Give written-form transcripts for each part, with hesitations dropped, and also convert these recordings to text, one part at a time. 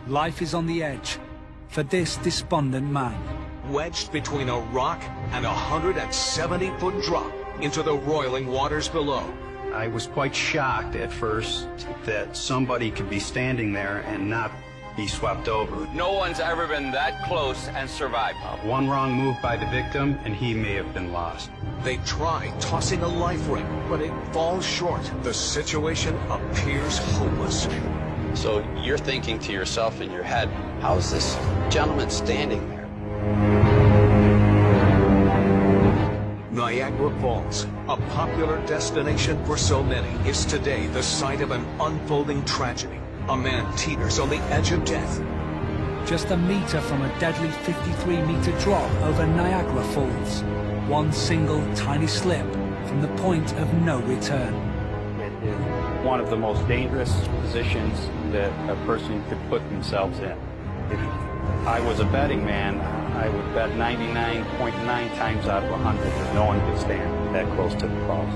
Life is on the edge for this despondent man. Wedged between a rock and a 170-foot drop into the roiling waters below. I was quite shocked at first that somebody could be standing there and not be swept over. No one's ever been that close and survived. One wrong move by the victim and he may have been lost. They try tossing a life ring, but it falls short. The situation appears hopeless. So you're thinking to yourself in your head, how's this gentleman standing there? Niagara Falls, a popular destination for so many, is today the site of an unfolding tragedy. A man teeters on the edge of death. Just a meter from a deadly 53-meter drop over Niagara Falls. One single tiny slip from the point of no return. It is one of the most dangerous positions that a person could put themselves in. If I was a betting man, I would bet 99.9 times out of 100 that no one could stand that close to the falls.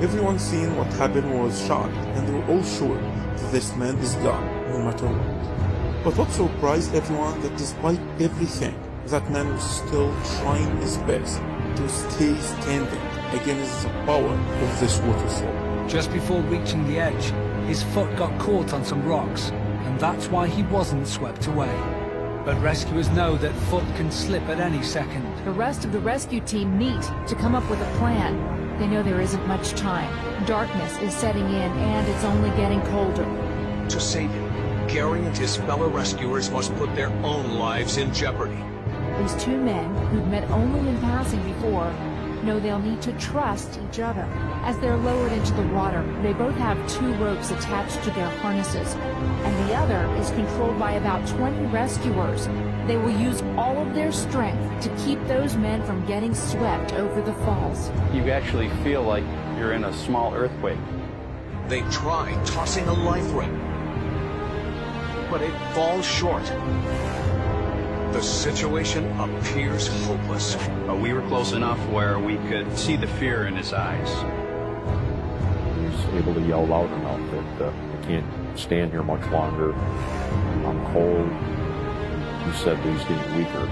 Everyone seeing what happened was shocked, and they were all sure that this man is gone, no matter what. But what surprised everyone that despite everything, that man was still trying his best to stay standing against the power of this waterfall. Just before reaching the edge, his foot got caught on some rocks, and that's why he wasn't swept away. But rescuers know that Foot can slip at any second. The rest of the rescue team meet to come up with a plan. They know there isn't much time. Darkness is setting in, and it's only getting colder. To save him, Gary and his fellow rescuers must put their own lives in jeopardy. These two men, who've met only in passing before, know they'll need to trust each other. As they're lowered into the water, they both have two ropes attached to their harnesses, and the other is controlled by about 20 rescuers. They will use all of their strength to keep those men from getting swept over the falls. You actually feel like you're in a small earthquake. They try tossing a life ring, but it falls short. The situation appears hopeless. We were close enough where we could see the fear in his eyes. He was able to yell loud enough that I can't stand here much longer. I'm cold. He said that he's getting weaker.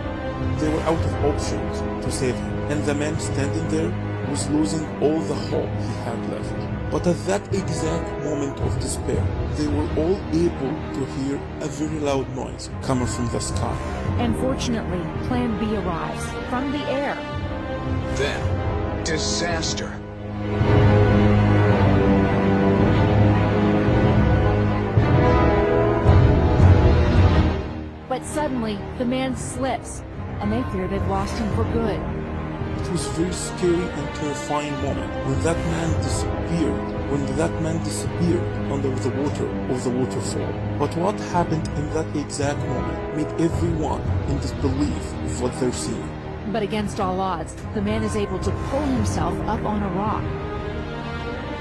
They were out of options to save him, and the man standing there was losing all the hope he had left. But at that exact moment of despair, they were all able to hear a very loud noise coming from the sky. And fortunately, Plan B arrives from the air. Then, disaster. But suddenly, the man slips, and they fear they've lost him for good. It was a very scary and terrifying moment when that man disappeared under the water of the waterfall. But what happened in that exact moment made everyone in disbelief of what they're seeing. But against all odds, the man is able to pull himself up on a rock.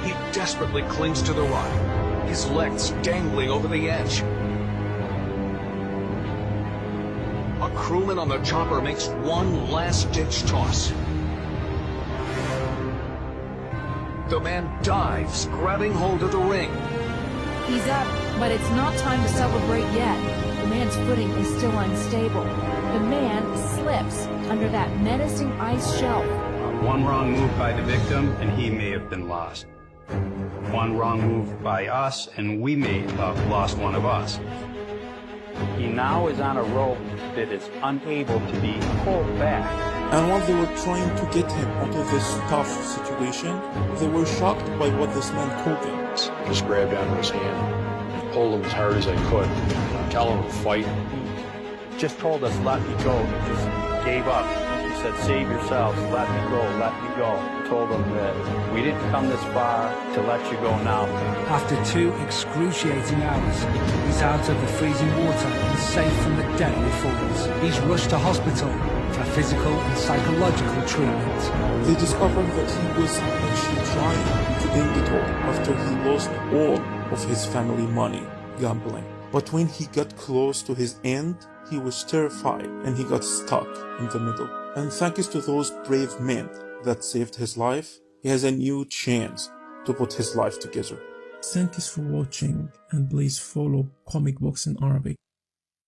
He desperately clings to the rock, his legs dangling over the edge. A crewman on the chopper makes one last-ditch toss. The man dives, grabbing hold of the ring. He's up, but it's not time to celebrate yet. The man's footing is still unstable. The man slips under that menacing ice shelf. One wrong move by the victim and he may have been lost. One wrong move by us and we may have lost one of us. He now is on a rope that is unable to be pulled back. And while they were trying to get him out of this tough situation, they were shocked by what this man told them. Just grabbed onto his hand and pulled him as hard as I could, tell him to fight. He just told us, let me go. He just gave up. He said, save yourselves, let me go, let me go. I told them that we didn't come this far to let you go now. After 2 excruciating hours, he's out of the freezing water and safe from the deadly falls. He's rushed to hospital for physical and psychological treatment. They discovered that he was actually trying to end it all after he lost all of his family money gambling. But when he got close to his end, he was terrified and he got stuck in the middle. And thanks to those brave men that saved his life, he has a new chance to put his life together. Thanks for watching, and please follow Comic Books in Arabic.